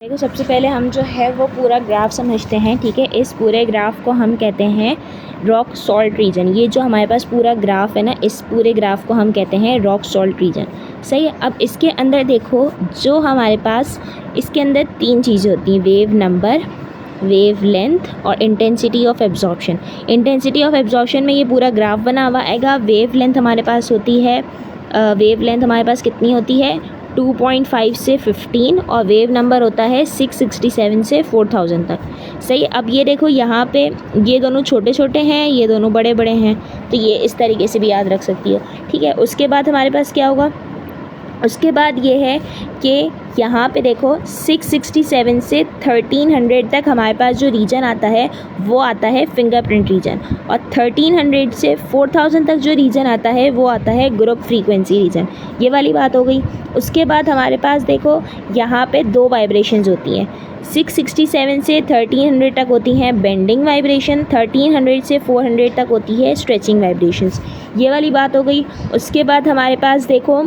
देखो सबसे पहले हम जो है वो पूरा ग्राफ समझते हैं। ठीक है, इस पूरे ग्राफ को हम कहते हैं रॉक सॉल्ट रीजन। ये जो हमारे पास पूरा ग्राफ है ना, इस पूरे ग्राफ को हम कहते हैं रॉक सॉल्ट रीजन। सही है। अब इसके अंदर देखो, जो हमारे पास इसके अंदर तीन चीज़ें होती हैं, वेव नंबर, वेव लेंथ और intensity of absorption. Intensity of absorption में ये पूरा ग्राफ बना हुआ आएगा। वेव लेंथ हमारे पास होती है, वेव लेंथ हमारे पास कितनी होती है 2.5 से 15 और वेव नंबर होता है 667 से 4000 तक। सही। अब ये देखो यहाँ पे ये दोनों छोटे छोटे हैं, ये दोनों बड़े बड़े हैं, तो ये इस तरीके से भी याद रख सकती हो। ठीक है, उसके बाद हमारे पास क्या होगा, उसके बाद ये है कि यहाँ पे देखो 667 से 1300 तक हमारे पास जो रीजन आता है वो आता है फिंगरप्रिंट रीजन, और 1300 से 4000 तक जो रीजन आता है वो आता है ग्रुप फ्रीक्वेंसी रीजन। ये वाली बात हो गई। उसके बाद हमारे पास देखो यहाँ पे दो वाइब्रेशंस होती हैं। 667 से 1300 तक होती हैं बेंडिंग वाइब्रेशन, 1300 से 400 तक होती है स्ट्रेचिंग वाइब्रेशंस। ये वाली बात हो गई। उसके बाद हमारे पास देखो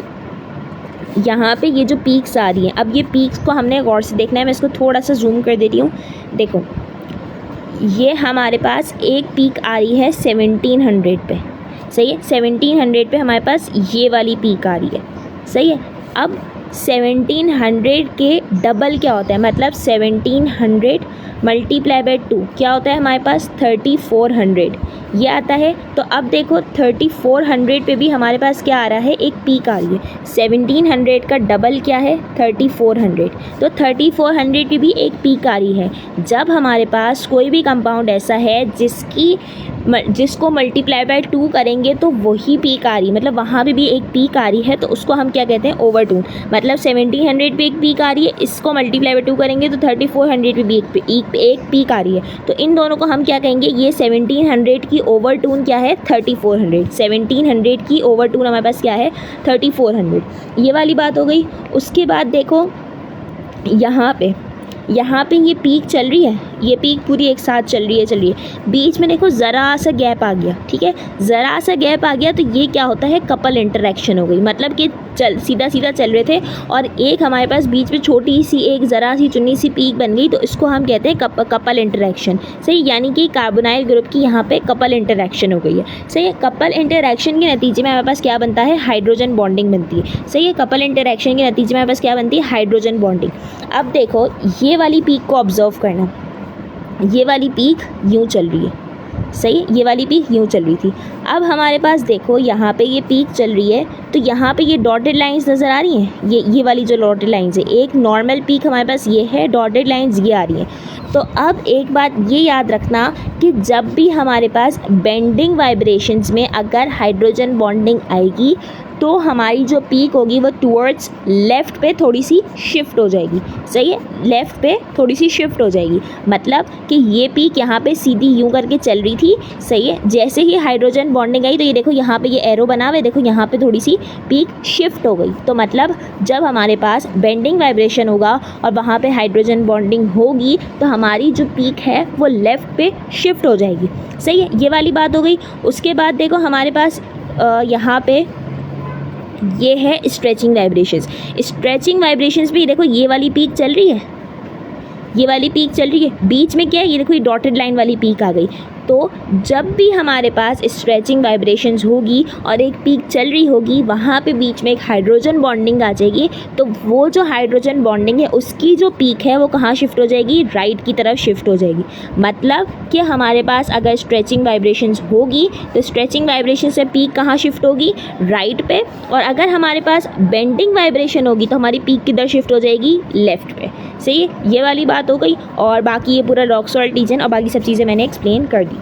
यहाँ पे ये जो पीक्स आ रही हैं, अब ये पीक्स को हमने गौर से देखना है। मैं इसको थोड़ा सा जूम कर देती हूँ। देखो ये हमारे पास एक पीक आ रही है 1700 पे। सही है, 1700 पे हमारे पास ये वाली पीक आ रही है। सही है। अब 1700 के डबल क्या होता है, मतलब 1700 मल्टीप्लाई बाय 2 क्या होता है हमारे पास 3400 ये आता है। तो अब देखो 3400 पे भी हमारे पास क्या आ रहा है, एक पीक आ रही है। 1700 का डबल क्या है 3400, तो 3400 पे भी एक पीक आ रही है। जब हमारे पास कोई भी कंपाउंड ऐसा है जिसको मल्टीप्लाई बाय 2 करेंगे तो वही पीक आ रही है, मतलब वहाँ पे भी एक पीक आ रही है, तो उसको हम क्या कहते हैं ओवरटून। मतलब 1700 पे एक पीक आ रही है, इसको मल्टीप्लाई बाय 2 करेंगे तो 3400 पे भी एक पीक आ रही है, तो इन दोनों को हम क्या कहेंगे, ये 1700 की ओवरटून क्या है 3400। 1700 की ओवरटून हमारे पास क्या है 3400। ये वाली बात हो गई। उसके बाद देखो यहाँ पे ये पीक चल रही है, ये पीक पूरी एक साथ चल रही है। बीच में देखो ज़रा सा गैप आ गया। ठीक है, ज़रा सा गैप आ गया तो ये क्या होता है, कपल इंटरेक्शन हो गई। मतलब कि सीधा चल रहे थे और एक हमारे पास बीच में छोटी सी एक ज़रा सी चुन्नी सी पीक बन गई, तो इसको हम कहते हैं कपल इंटरेक्शन। सही, यानी कि कार्बोनाइल ग्रुप की यहाँ पे कपल इंटरेक्शन हो गई है। सही है। कपल इंटरेक्शन के नतीजे में हमारे पास क्या बनता है, हाइड्रोजन बॉन्डिंग बनती है। सही है, कपल इंटरेक्शन के नतीजे में हमारे पास क्या बनती है, हाइड्रोजन बॉन्डिंग। अब देखो ये वाली पीक को ऑब्जर्व करना, ये वाली पीक यूँ चल रही है। सही, ये वाली पीक यूँ चल रही थी। अब हमारे पास देखो यहाँ पे ये पीक चल रही है, तो यहाँ पे ये डॉटेड लाइंस नज़र आ रही हैं, ये वाली जो डॉटेड लाइंस है, एक नॉर्मल पीक हमारे पास ये है, डॉटेड लाइंस ये आ रही हैं। तो अब एक बात ये याद रखना कि जब भी हमारे पास बेंडिंग वाइब्रेशंस में अगर हाइड्रोजन बॉन्डिंग आएगी तो हमारी जो पीक होगी वो टुवर्ड्स लेफ़्ट पे थोड़ी सी शिफ्ट हो जाएगी। सही है, लेफ़्ट पे थोड़ी सी शिफ्ट हो जाएगी, मतलब कि ये पीक यहाँ पे सीधी यूँ करके चल रही थी। सही है, जैसे ही हाइड्रोजन बॉन्डिंग आई तो ये देखो यहाँ पे ये एरो बना हुआ है, देखो यहाँ पे थोड़ी सी पीक शिफ्ट हो गई। तो मतलब जब हमारे पास बेंडिंग वाइब्रेशन होगा और वहाँ पे हाइड्रोजन बॉन्डिंग होगी तो हमारी जो पीक है वो लेफ़्ट पे शिफ्ट हो जाएगी। सही है, ये वाली बात हो गई। उसके बाद देखो हमारे पास यहाँ पे ये है स्ट्रेचिंग वाइब्रेशंस। स्ट्रेचिंग वाइब्रेशंस भी देखो ये वाली पीक चल रही है, ये वाली पीक चल रही है। बीच में क्या है, ये देखो ये डॉटेड लाइन वाली पीक आ गई। तो जब भी हमारे पास स्ट्रेचिंग वाइब्रेशंस होगी और एक पीक चल रही होगी, वहाँ पे बीच में एक हाइड्रोजन बॉन्डिंग आ जाएगी, तो वो जो हाइड्रोजन बॉन्डिंग है उसकी जो पीक है वो कहाँ शिफ्ट हो जाएगी, राइट की तरफ शिफ्ट हो जाएगी। मतलब कि हमारे पास अगर स्ट्रेचिंग वाइब्रेशंस होगी तो स्ट्रेचिंग वाइब्रेशन से पीक कहाँ शिफ्ट होगी, राइट पे, और अगर हमारे पास बेंडिंग वाइब्रेशन होगी तो हमारी पीक किधर शिफ्ट हो जाएगी, लेफ्ट पे। सही है, ये वाली बात हो गई। और बाकी ये पूरा रॉक सॉल्ट रीजन और बाकी सब चीज़ें मैंने एक्सप्लेन कर दी।